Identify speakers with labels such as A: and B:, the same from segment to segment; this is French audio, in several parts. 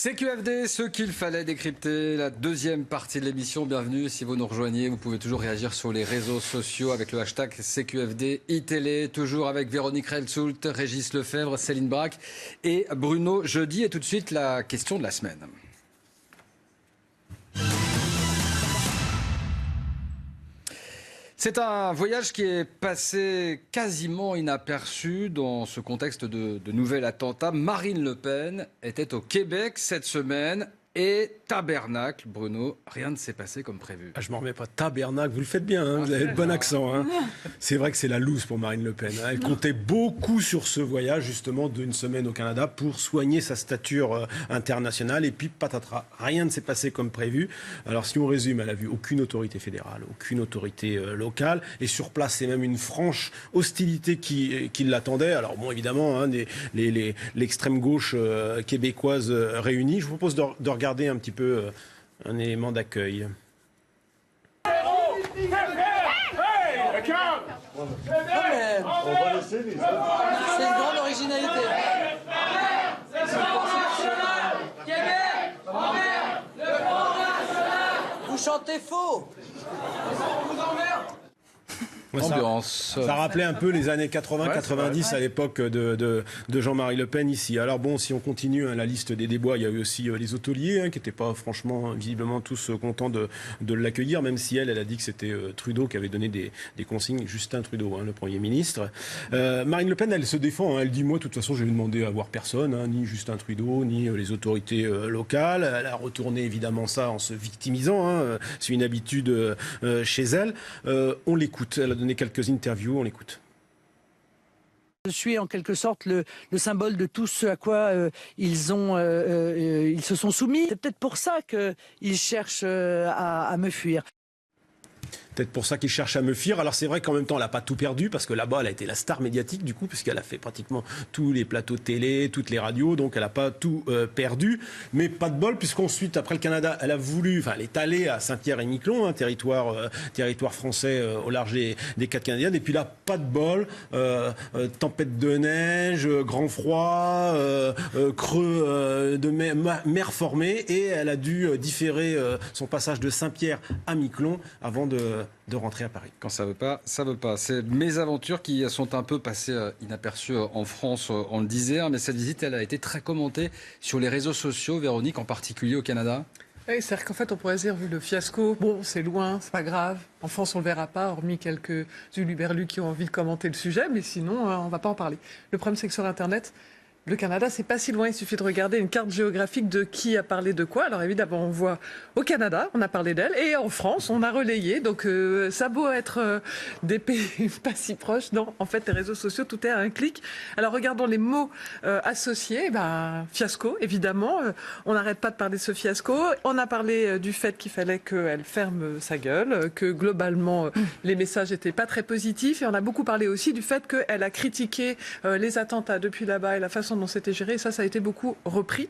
A: CQFD, ce qu'il fallait décrypter, la deuxième partie de l'émission. Bienvenue, si vous nous rejoignez, vous pouvez toujours réagir sur les réseaux sociaux avec le hashtag CQFD iTélé, toujours avec Véronique Reilsoult, Régis Lefebvre, Céline Braque et Bruno Jeudi. Et tout de suite, la question de la semaine. C'est un voyage qui est passé quasiment inaperçu dans ce contexte de nouvel attentat. Marine Le Pen était au Québec cette semaine et tabernacle, Bruno, rien ne s'est passé comme prévu.
B: Je m'en remets pas. Tabernacle, vous le faites bien, hein, vous avez le bon accent. Hein. C'est vrai que c'est la loose pour Marine Le Pen. Hein. Elle comptait beaucoup sur ce voyage justement d'une semaine au Canada pour soigner sa stature internationale et puis patatras, rien ne s'est passé comme prévu. Alors si on résume, elle a vu aucune autorité fédérale, aucune autorité locale et sur place c'est même une franche hostilité qui l'attendait. Alors bon évidemment, hein, l'extrême gauche québécoise réunie. Je vous propose de regarder un petit peu un élément d'accueil.
C: On va laisser les autres.
D: C'est une grande originalité. Vous chantez faux.
A: Ambiance.
B: Ça rappelait un peu les années 80-90 à l'époque de Jean-Marie Le Pen ici. Alors bon, si on continue hein, la liste des débois, il y a eu aussi les hôteliers hein, qui n'étaient pas franchement, visiblement tous contents de l'accueillir, même si elle a dit que c'était Trudeau qui avait donné des consignes, Justin Trudeau, hein, le Premier ministre. Marine Le Pen, elle se défend, hein, elle dit, moi de toute façon, j'ai demandé à voir personne, hein, ni Justin Trudeau, ni les autorités locales. Elle a retourné évidemment ça en se victimisant, hein, c'est une habitude chez elle. On l'écoute, elle a donné quelques interviews, on l'écoute.
D: Je suis en quelque sorte le symbole de tout ce à quoi ils se sont soumis. C'est peut-être pour ça qu'ils cherchent à me fuir.
B: Peut-être pour ça qu'il cherche à me fuir. Alors c'est vrai qu'en même temps, elle n'a pas tout perdu, parce que là-bas, elle a été la star médiatique, du coup, puisqu'elle a fait pratiquement tous les plateaux de télé, toutes les radios, donc elle n'a pas tout perdu. Mais pas de bol, puisqu'ensuite, après le Canada, elle est allée à Saint-Pierre-et-Miquelon, hein, territoire français au large des côtes canadiennes. Et puis là, pas de bol, tempête de neige, grand froid, creux de mer formée, et elle a dû différer son passage de Saint-Pierre à Miquelon avant de rentrer à Paris.
A: Quand ça veut pas, ça veut pas. C'est mes aventures qui sont un peu passées inaperçues en France, on le disait, hein, mais cette visite, elle a été très commentée sur les réseaux sociaux, Véronique, en particulier au Canada.
E: Oui, c'est-à-dire qu'en fait, on pourrait dire, vu le fiasco, bon, c'est loin, c'est pas grave. En France, on le verra pas, hormis quelques huluberlus qui ont envie de commenter le sujet, mais sinon, on va pas en parler. Le problème, c'est que sur Internet, le Canada, c'est pas si loin. Il suffit de regarder une carte géographique de qui a parlé de quoi. Alors évidemment, on voit au Canada, on a parlé d'elle, et en France, on a relayé. Donc ça a beau être des pays pas si proches, non. En fait, les réseaux sociaux, tout est à un clic. Alors regardons les mots associés. Fiasco, évidemment. On n'arrête pas de parler de ce fiasco. On a parlé du fait qu'il fallait qu'elle ferme sa gueule, que globalement les messages n'étaient pas très positifs. Et on a beaucoup parlé aussi du fait qu'elle a critiqué les attentats depuis là-bas et la façon dont c'était géré, ça a été beaucoup repris.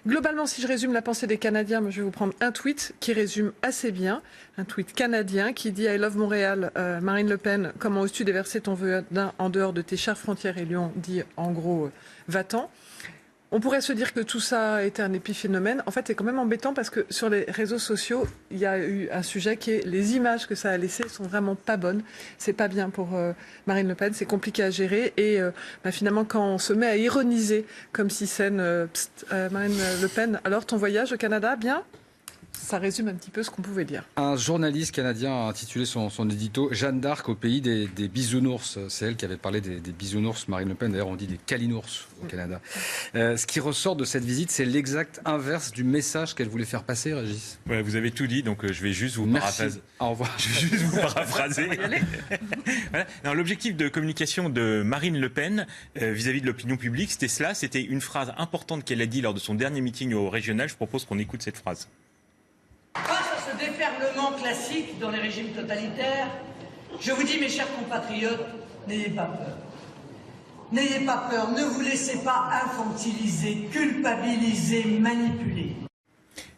E: Globalement, si je résume la pensée des Canadiens, je vais vous prendre un tweet qui résume assez bien, un tweet canadien qui dit « I love Montréal, Marine Le Pen, comment oses-tu déverser ton venin en dehors de tes chères frontières ?» Et Lyon dit en gros « va-t'en ». On pourrait se dire que tout ça a été un épiphénomène. En fait, c'est quand même embêtant parce que sur les réseaux sociaux, il y a eu un sujet qui est les images que ça a laissées sont vraiment pas bonnes. C'est pas bien pour Marine Le Pen, c'est compliqué à gérer. Et finalement, quand on se met à ironiser comme si Marine Le Pen, alors ton voyage au Canada, bien ? Ça résume un petit peu ce qu'on pouvait dire.
A: Un journaliste canadien a intitulé son édito « Jeanne d'Arc au pays des bisounours ». C'est elle qui avait parlé des bisounours. Marine Le Pen, d'ailleurs, on dit des calinours au Canada. Ce qui ressort de cette visite, c'est l'exact inverse du message qu'elle voulait faire passer, Régis.
F: Ouais, vous avez tout dit, donc je vais juste vous paraphraser.
A: Au revoir.
F: Je vais juste vous paraphraser. Voilà. L'objectif de communication de Marine Le Pen vis-à-vis de l'opinion publique, c'était cela. C'était une phrase importante qu'elle a dit lors de son dernier meeting au régional. Je propose qu'on écoute cette phrase.
G: Face à ce déferlement classique dans les régimes totalitaires, je vous dis, mes chers compatriotes, n'ayez pas peur. N'ayez pas peur, ne vous laissez pas infantiliser, culpabiliser, manipuler.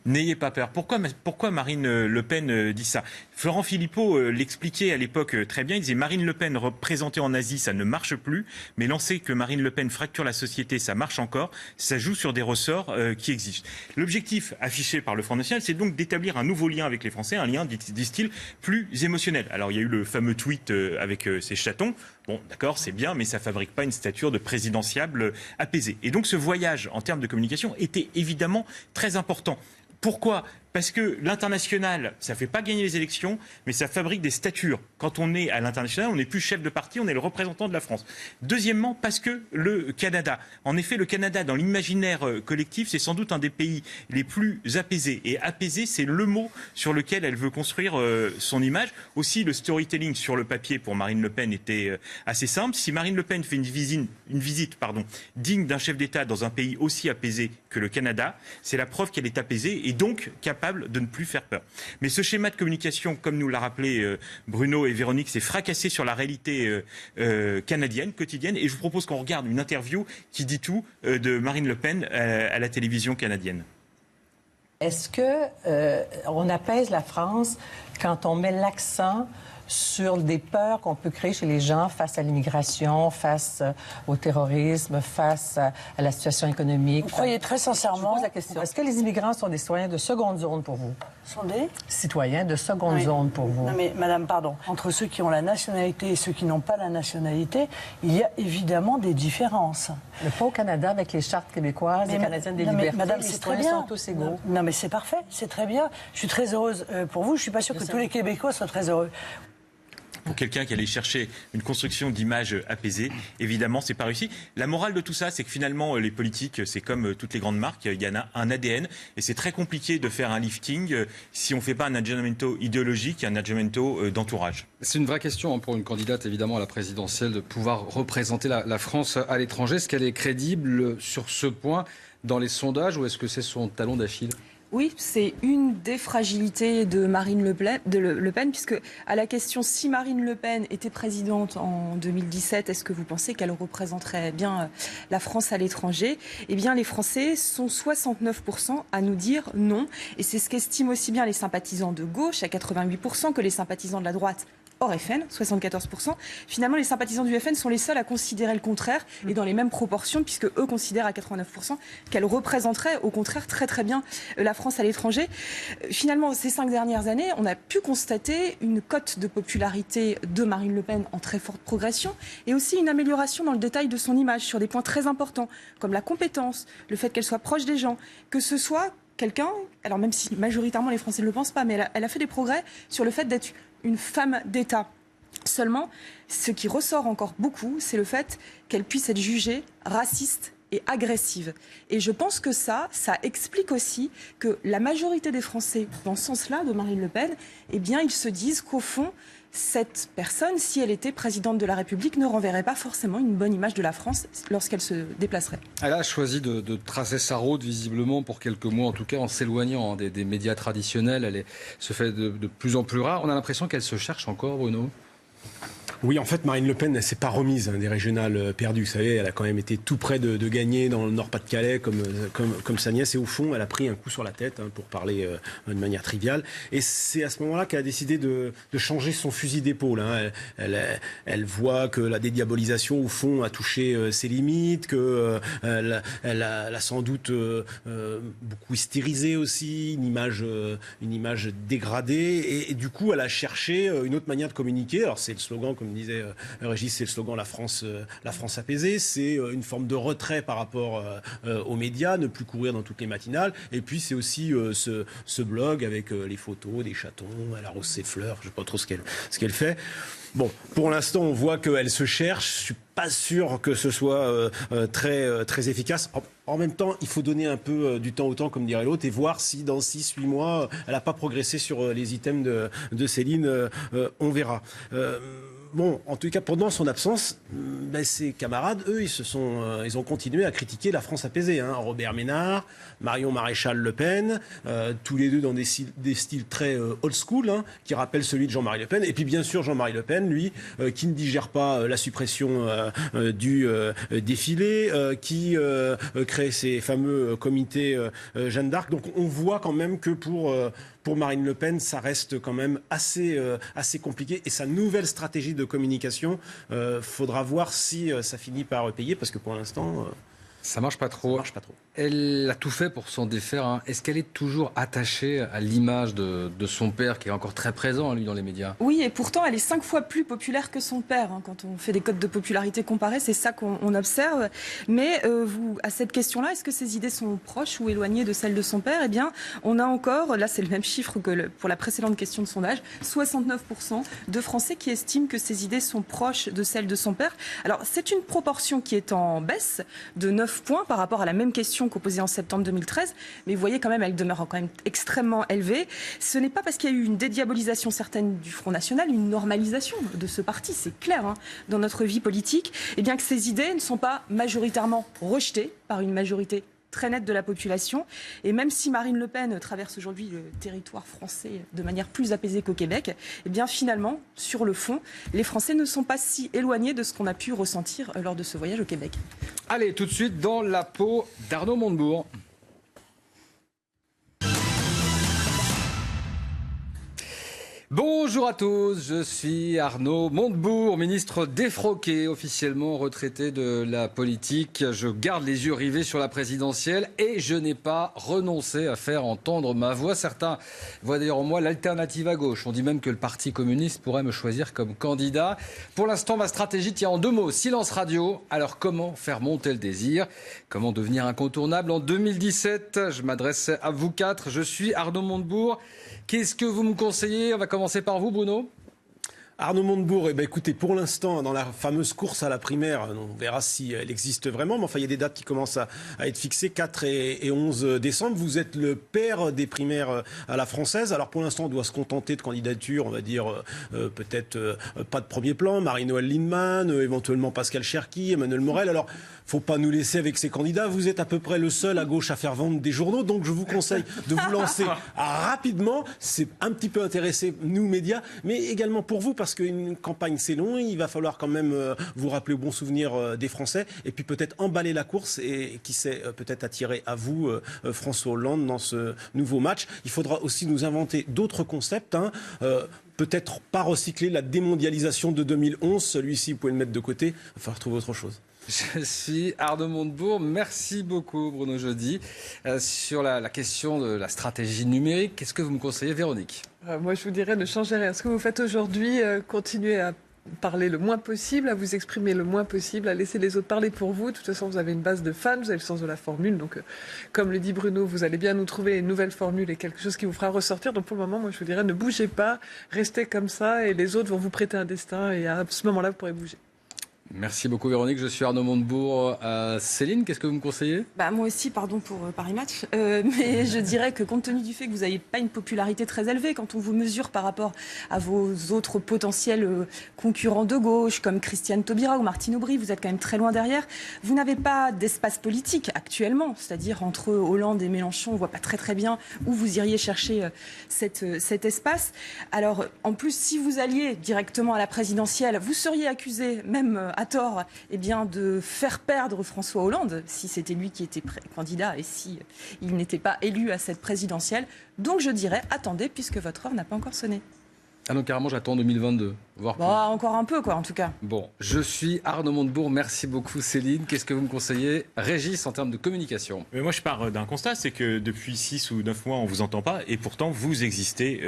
F: N'ayez pas peur. Pourquoi Marine Le Pen dit ça? Florent Philippot l'expliquait à l'époque très bien. Il disait Marine Le Pen représentée en Asie, ça ne marche plus. Mais lancer que Marine Le Pen fracture la société, ça marche encore. Ça joue sur des ressorts qui existent. L'objectif affiché par le Front National, c'est donc d'établir un nouveau lien avec les Français, un lien, disent-ils, plus émotionnel. Alors il y a eu le fameux tweet avec ces chatons. Bon, d'accord, c'est bien, mais ça ne fabrique pas une stature de présidentiable apaisée. Et donc ce voyage, en termes de communication, était évidemment très important. Pourquoi ? Parce que l'international, ça ne fait pas gagner les élections, mais ça fabrique des statures. Quand on est à l'international, on n'est plus chef de parti, on est le représentant de la France. Deuxièmement, parce que le Canada, en effet, le Canada, dans l'imaginaire collectif, c'est sans doute un des pays les plus apaisés. Et apaisé, c'est le mot sur lequel elle veut construire son image. Aussi, le storytelling sur le papier pour Marine Le Pen était assez simple. Si Marine Le Pen fait une visite digne d'un chef d'État dans un pays aussi apaisé que le Canada, c'est la preuve qu'elle est apaisée et donc capable de ne plus faire peur. Mais ce schéma de communication, comme nous l'a rappelé Bruno et Véronique, s'est fracassé sur la réalité canadienne, quotidienne. Et je vous propose qu'on regarde une interview qui dit tout de Marine Le Pen à la télévision canadienne.
H: Est-ce que on apaise la France quand on met l'accent sur des peurs qu'on peut créer chez les gens face à l'immigration, face au terrorisme, face à la situation économique?
D: Vous croyez très sincèrement...
H: Je vous pose la question. Est-ce que les immigrants sont des citoyens de seconde zone pour vous?
D: Sont des
H: Citoyens de seconde zone pour vous?
D: Non mais madame, pardon. Entre ceux qui ont la nationalité et ceux qui n'ont pas la nationalité, il y a évidemment des différences.
H: Mais pas au Canada avec les chartes québécoises, les Canadiennes des libertés.
D: Madame,
H: les
D: c'est
H: citoyens
D: très bien.
H: sont tous égaux.
D: Non mais c'est parfait, c'est très bien. Je suis très heureuse pour vous. Je suis pas sûre que tous les Québécois soient très heureux.
F: Pour quelqu'un qui allait chercher une construction d'image apaisée, évidemment, c'est pas réussi. La morale de tout ça, c'est que finalement, les politiques, c'est comme toutes les grandes marques, il y en a un ADN, et c'est très compliqué de faire un lifting si on ne fait pas un aggiornamento idéologique, un aggiornamento d'entourage.
A: C'est une vraie question pour une candidate, évidemment, à la présidentielle, de pouvoir représenter la France à l'étranger. Est-ce qu'elle est crédible sur ce point dans les sondages, ou est-ce que c'est son talon d'Achille ?
I: Oui, c'est une des fragilités de Marine Le Pen, puisque à la question si Marine Le Pen était présidente en 2017, est-ce que vous pensez qu'elle représenterait bien la France à l'étranger? Eh bien, les Français sont 69% à nous dire non. Et c'est ce qu'estiment aussi bien les sympathisants de gauche, à 88%, que les sympathisants de la droite. Hors FN, 74%. Finalement, les sympathisants du FN sont les seuls à considérer le contraire, et dans les mêmes proportions, puisque eux considèrent à 89% qu'elle représenterait, au contraire, très très bien la France à l'étranger. Finalement, ces 5 dernières années, on a pu constater une cote de popularité de Marine Le Pen en très forte progression, et aussi une amélioration dans le détail de son image sur des points très importants, comme la compétence, le fait qu'elle soit proche des gens, que ce soit quelqu'un, alors même si majoritairement les Français ne le pensent pas, mais elle a fait des progrès sur le fait d'être une femme d'État. Seulement, ce qui ressort encore beaucoup, c'est le fait qu'elle puisse être jugée raciste et agressive. Et je pense que ça explique aussi que la majorité des Français, dans ce sens-là, de Marine Le Pen, eh bien, ils se disent qu'au fond, cette personne, si elle était présidente de la République, ne renverrait pas forcément une bonne image de la France lorsqu'elle se déplacerait.
A: Elle a choisi de tracer sa route, visiblement, pour quelques mois, en tout cas, en s'éloignant des médias traditionnels. Elle se fait de plus en plus rare. On a l'impression qu'elle se cherche encore, Bruno.
B: Oui, en fait, Marine Le Pen, elle s'est pas remise des régionales perdues. Vous savez, elle a quand même été tout près de gagner dans le Nord-Pas-de-Calais, comme sa nièce. Et au fond, elle a pris un coup sur la tête, pour parler de manière triviale. Et c'est à ce moment-là qu'elle a décidé de changer son fusil d'épaule. Elle voit que la dédiabolisation, au fond, a touché ses limites, que elle a sans doute beaucoup hystérisé aussi, une image dégradée. Et du coup, elle a cherché une autre manière de communiquer. Alors, c'est le slogan, comme disait Régis, c'est le slogan la France apaisée. C'est une forme de retrait par rapport aux médias, ne plus courir dans toutes les matinales. Et puis c'est aussi ce blog avec les photos des chatons, elle arrose ses fleurs, je ne sais pas trop ce qu'elle fait. Bon, pour l'instant, on voit qu'elle se cherche. Je suis pas sûr que ce soit très efficace. En même temps, il faut donner un peu du temps au temps, comme dirait l'autre, et voir si dans 6-8 mois, elle n'a pas progressé sur les items de Céline. On verra. bon, en tout cas, pendant son absence, ses camarades, eux, ils ont continué à critiquer la France apaisée. Hein. Robert Ménard, Marion Maréchal-Le Pen, tous les deux dans des styles très old school, hein, qui rappellent celui de Jean-Marie Le Pen. Et puis, bien sûr, Jean-Marie Le Pen, lui, qui ne digère pas la suppression du défilé, qui crée ces fameux comités Jeanne d'Arc. Donc, on voit quand même que pour Marine Le Pen, ça reste quand même assez compliqué. Et sa nouvelle stratégie de communication, faudra voir si ça finit par payer, parce que pour l'instant...
A: ça marche pas trop.
B: Ça marche pas trop.
A: Elle a tout fait pour s'en défaire. Hein. Est-ce qu'elle est toujours attachée à l'image de son père, qui est encore très présent, lui, dans les médias?
I: Oui, et pourtant, elle est 5 fois plus populaire que son père. Hein. Quand on fait des codes de popularité comparés, c'est ça qu'on observe. Mais à cette question-là, est-ce que ses idées sont proches ou éloignées de celles de son père? Eh bien, on a encore, là c'est le même chiffre que pour la précédente question de sondage, 69% de Français qui estiment que ses idées sont proches de celles de son père. Alors, c'est une proportion qui est en baisse de 9 points par rapport à la même question opposée en septembre 2013, mais vous voyez quand même, elle demeure quand même extrêmement élevée. Ce n'est pas parce qu'il y a eu une dédiabolisation certaine du Front National, une normalisation de ce parti, c'est clair, hein, dans notre vie politique, et bien que ces idées ne sont pas majoritairement rejetées par une majorité très nette de la population. Et même si Marine Le Pen traverse aujourd'hui le territoire français de manière plus apaisée qu'au Québec, eh bien finalement, sur le fond, les Français ne sont pas si éloignés de ce qu'on a pu ressentir lors de ce voyage au Québec.
A: Allez, tout de suite dans la peau d'Arnaud Montebourg. Bonjour à tous, je suis Arnaud Montebourg, ministre défroqué, officiellement retraité de la politique. Je garde les yeux rivés sur la présidentielle et je n'ai pas renoncé à faire entendre ma voix. Certains voient d'ailleurs en moi l'alternative à gauche. On dit même que le Parti communiste pourrait me choisir comme candidat. Pour l'instant, ma stratégie tient en 2 mots, silence radio. Alors comment faire monter le désir? Comment devenir incontournable en 2017? Je m'adresse à vous 4, je suis Arnaud Montebourg. Qu'est-ce que vous me conseillez? On va commencer par vous, Bruno.
B: Arnaud Montebourg, écoutez, pour l'instant, dans la fameuse course à la primaire, on verra si elle existe vraiment, mais enfin, il y a des dates qui commencent à être fixées, 4 et 11 décembre. Vous êtes le père des primaires à la française. Alors, pour l'instant, on doit se contenter de candidatures, on va dire, peut-être pas de premier plan, Marie-Noëlle Lienemann, éventuellement Pascal Cherki, Emmanuel Morel. Alors, faut pas nous laisser avec ces candidats. Vous êtes à peu près le seul à gauche à faire vendre des journaux, donc je vous conseille de vous lancer rapidement. C'est un petit peu intéressé, nous, médias, mais également pour vous, parce qu'une campagne, c'est long. Il va falloir quand même vous rappeler au bon souvenir des Français, et puis peut-être emballer la course, et qui sait, peut-être attirer à vous François Hollande dans ce nouveau match. Il faudra aussi nous inventer d'autres concepts, hein. Peut-être pas recycler la démondialisation de 2011. Celui-ci, vous pouvez le mettre de côté. Il va falloir trouver autre chose.
A: Je suis Arnaud Montebourg. Merci beaucoup, Bruno Jeudi. Sur la question de la stratégie numérique, qu'est-ce que vous me conseillez, Véronique?
E: Moi, je vous dirais, ne changez rien. Ce que vous faites aujourd'hui, continuez à parler le moins possible, à vous exprimer le moins possible, à laisser les autres parler pour vous. De toute façon, vous avez une base de fans, vous avez le sens de la formule. Donc, comme le dit Bruno, vous allez bien nous trouver une nouvelle formule et quelque chose qui vous fera ressortir. Donc, pour le moment, moi, je vous dirais, ne bougez pas, restez comme ça et les autres vont vous prêter un destin et à ce moment-là, vous pourrez bouger.
A: Merci beaucoup Véronique, je suis Arnaud Montebourg. Céline, qu'est-ce que vous me conseillez?
I: Moi aussi, pardon pour Paris Match, mais je dirais que compte tenu du fait que vous n'avez pas une popularité très élevée, quand on vous mesure par rapport à vos autres potentiels concurrents de gauche, comme Christiane Taubira ou Martine Aubry, vous êtes quand même très loin derrière. Vous n'avez pas d'espace politique actuellement, c'est-à-dire entre Hollande et Mélenchon, on ne voit pas très bien où vous iriez chercher cet espace. Alors, en plus, si vous alliez directement à la présidentielle, vous seriez accusé, même à tort, de faire perdre François Hollande, si c'était lui qui était candidat et si il n'était pas élu à cette présidentielle. Donc je dirais, attendez, puisque votre heure n'a pas encore sonné.
A: Ah non, carrément, j'attends 2022. Voire plus.
I: Encore un peu, quoi, en tout cas.
A: Bon, je suis Arnaud Montebourg. Merci beaucoup, Céline. Qu'est-ce que vous me conseillez, Régis, en termes de communication?
F: Mais moi, je pars d'un constat, c'est que depuis 6 ou 9 mois, on ne vous entend pas, et pourtant, vous existez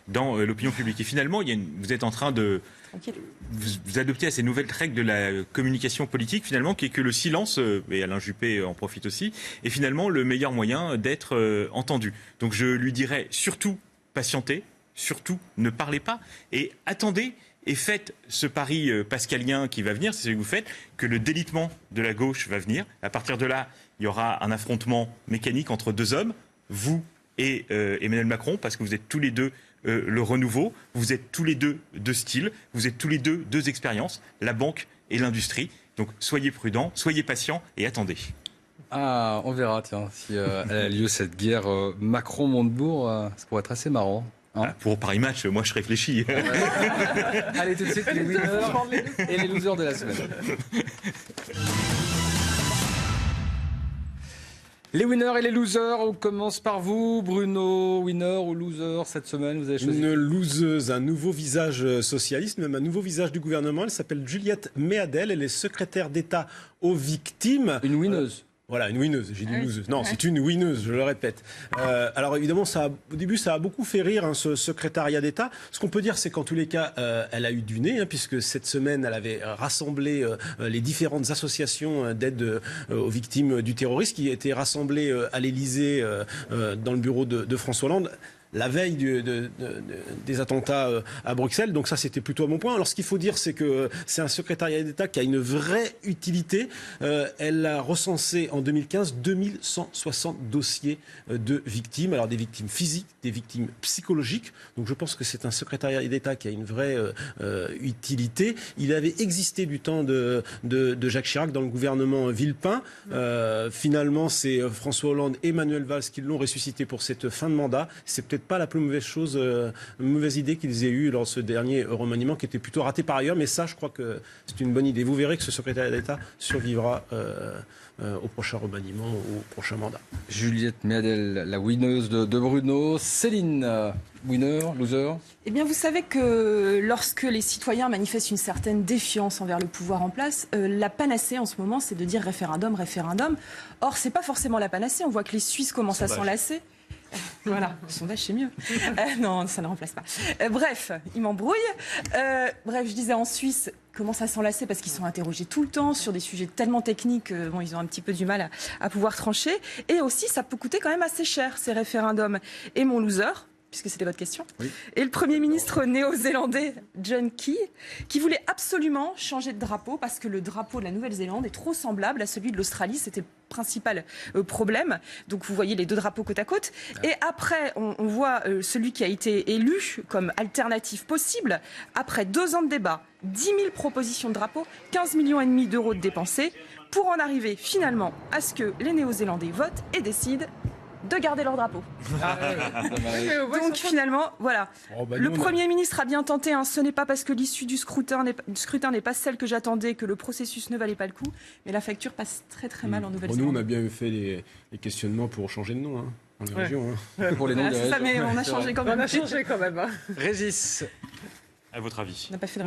F: dans l'opinion publique. Et finalement, vous êtes en train de vous adopter à ces nouvelles règles de la communication politique, finalement, qui est que le silence, et Alain Juppé en profite aussi, est finalement le meilleur moyen d'être entendu. Donc je lui dirais surtout patientez, surtout ne parlez pas et attendez et faites ce pari pascalien qui va venir, c'est ce que vous faites, que le délitement de la gauche va venir. À partir de là, il y aura un affrontement mécanique entre deux hommes, vous et Emmanuel Macron, parce que vous êtes tous les deux le renouveau. Vous êtes tous les deux de style, vous êtes tous les deux expériences, la banque et l'industrie. Donc soyez prudents, soyez patients et attendez.
A: Ah, on verra, tiens, si elle a lieu cette guerre Macron-Montebourg, ça pourrait être assez marrant. Hein,
F: pour Paris Match, moi je réfléchis.
A: allez, tout de suite, les winners et les losers de la semaine. Les winners et les losers, on commence par vous, Bruno. Winner ou loser cette semaine, vous avez choisi?
B: Une loseuse, un nouveau visage socialiste, même un nouveau visage du gouvernement. Elle s'appelle Juliette Méadel, elle est secrétaire d'État aux victimes.
A: Une winneuse.
B: Voilà, une winneuse, j'ai dit loseuse. Non, c'est une winneuse, je le répète. Alors évidemment, au début, ça a beaucoup fait rire, hein, ce secrétariat d'État. Ce qu'on peut dire, c'est qu'en tous les cas, elle a eu du nez, hein, puisque cette semaine, elle avait rassemblé les différentes associations d'aide aux victimes du terrorisme qui étaient rassemblées à l'Élysée, dans le bureau de François Hollande, la veille des attentats à Bruxelles. Donc ça, c'était plutôt à mon point. Alors ce qu'il faut dire, c'est que c'est un secrétariat d'État qui a une vraie utilité. Elle a recensé en 2015 2160 dossiers de victimes. Alors des victimes physiques, des victimes psychologiques. Donc je pense que c'est un secrétariat d'État qui a une vraie utilité. Il avait existé du temps de Jacques Chirac dans le gouvernement Villepin. Finalement, c'est François Hollande et Manuel Valls qui l'ont ressuscité pour cette fin de mandat. C'est peut-être pas la plus mauvaise idée qu'ils aient eue lors de ce dernier remaniement qui était plutôt raté par ailleurs, mais ça je crois que c'est une bonne idée. Vous verrez que ce secrétaire d'État survivra au prochain remaniement, au prochain mandat.
A: Juliette Méadel, la winneuse de Bruno. Céline, winner, loser?
I: Eh bien, vous savez que lorsque les citoyens manifestent une certaine défiance envers le pouvoir en place, la panacée en ce moment, c'est de dire référendum, référendum. Or, c'est pas forcément la panacée. On voit que les Suisses commencent à s'enlacer. Voilà, le sondage c'est mieux. Non, ça ne remplace pas. Bref, il m'embrouille. Bref, je disais en Suisse, commencent à s'enlacer parce qu'ils sont interrogés tout le temps sur des sujets tellement techniques, bon, ils ont un petit peu du mal à pouvoir trancher. Et aussi, ça peut coûter quand même assez cher, ces référendums. Et mon loser, puisque c'était votre question, et le Premier ministre néo-zélandais John Key, qui voulait absolument changer de drapeau parce que le drapeau de la Nouvelle-Zélande est trop semblable à celui de l'Australie. C'était le principal problème. Donc vous voyez les deux drapeaux côte à côte. Et après, on voit celui qui a été élu comme alternative possible. Après 2 ans de débat, 10 000 propositions de drapeaux, 15,5 millions d'euros de dépensés, pour en arriver finalement à ce que les Néo-Zélandais votent et décident de garder leur drapeau. Donc finalement, voilà. Le Premier ministre a bien tenté. Hein. Ce n'est pas parce que l'issue du scrutin n'est pas celle que j'attendais que le processus ne valait pas le coup. Mais la facture passe très très mal en Nouvelle-Zélande.
B: Nous, on a bien fait les questionnements pour changer de nom. Hein. Dans les régions, hein.
A: Pour les noms des régions.
I: Ça, mais on a changé quand même.
E: On a changé quand même. Hein.
A: Régis.
F: À votre avis?
I: On n'a pas fait de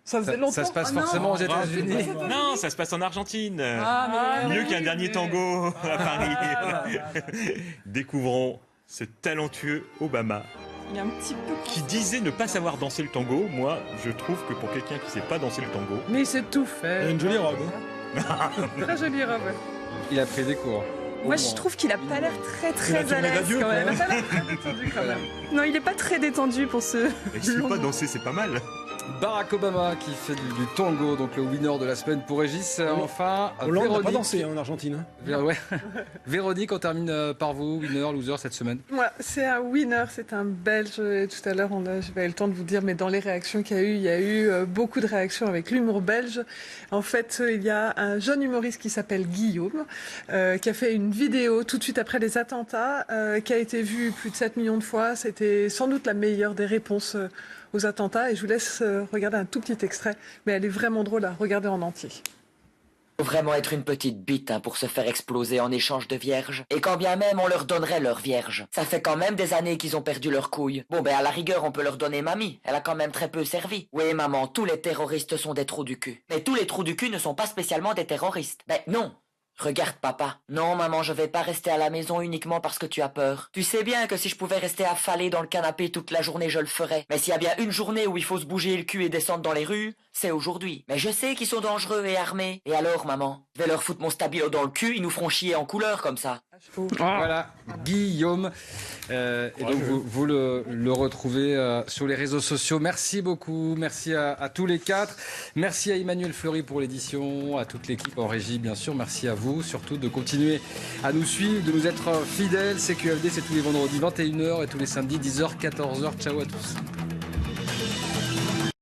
E: ça faisait longtemps.
A: Ça se passe forcément aux États-Unis.
F: Non, ça se passe en Argentine.
I: mais
F: Mieux qu'un dernier tango à Paris. Découvrons ce talentueux Obama
I: Il est un petit peu...
F: qui disait ne pas savoir danser le tango. Moi, je trouve que pour quelqu'un qui ne sait pas danser le tango...
E: Mais il sait tout
B: Il a
E: faire.
B: une jolie robe.
E: Très jolie robe.
A: Il a pris des cours.
I: Moi, je trouve qu'il a pas l'air très à l'aise
B: d'adieu,
I: quand même.
E: Ça a l'air très détendu quand même.
I: Non, il est pas très détendu pour ce...
F: Il ne sait pas danser, c'est pas mal.
A: Barack Obama qui fait du tango, donc le winner de la semaine pour Régis. Enfin,
B: Hollande n'a pas
A: Véronique.
B: dansé en Argentine. Hein.
A: Ouais. Véronique, on termine par vous, winner, loser cette semaine.
E: Ouais, c'est un winner, c'est un Belge. Et tout à l'heure, j'avais le temps de vous dire, mais dans les réactions qu'il y a eu beaucoup de réactions avec l'humour belge. En fait, il y a un jeune humoriste qui s'appelle Guillaume, qui a fait une vidéo tout de suite après les attentats, qui a été vue plus de 7 millions de fois. C'était sans doute la meilleure des réponses aux attentats. Et je vous laisse regarder un tout petit extrait, mais elle est vraiment drôle à regarder en entier.
J: Faut vraiment être une petite bite pour se faire exploser en échange de vierges. Et quand bien même on leur donnerait leurs vierges. Ça fait quand même des années qu'ils ont perdu leurs couilles. Bon à la rigueur on peut leur donner mamie. Elle a quand même très peu servi. Oui maman, tous les terroristes sont des trous du cul. Mais tous les trous du cul ne sont pas spécialement des terroristes. Ben non. Regarde papa. Non maman, je vais pas rester à la maison uniquement parce que tu as peur. Tu sais bien que si je pouvais rester affalé dans le canapé toute la journée, je le ferais. Mais s'il y a bien une journée où il faut se bouger le cul et descendre dans les rues, c'est aujourd'hui. Mais je sais qu'ils sont dangereux et armés. Et alors maman, je vais leur foutre mon stabilo dans le cul, ils nous feront chier en couleur comme ça.
A: Voilà, Guillaume. Et donc, vous le retrouvez sur les réseaux sociaux. Merci beaucoup. Merci à tous les quatre. Merci à Emmanuel Fleury pour l'édition, à toute l'équipe en régie, bien sûr. Merci à vous, surtout, de continuer à nous suivre, de nous être fidèles. CQFD, c'est tous les vendredis 21h et tous les samedis 10h, 14h. Ciao à tous.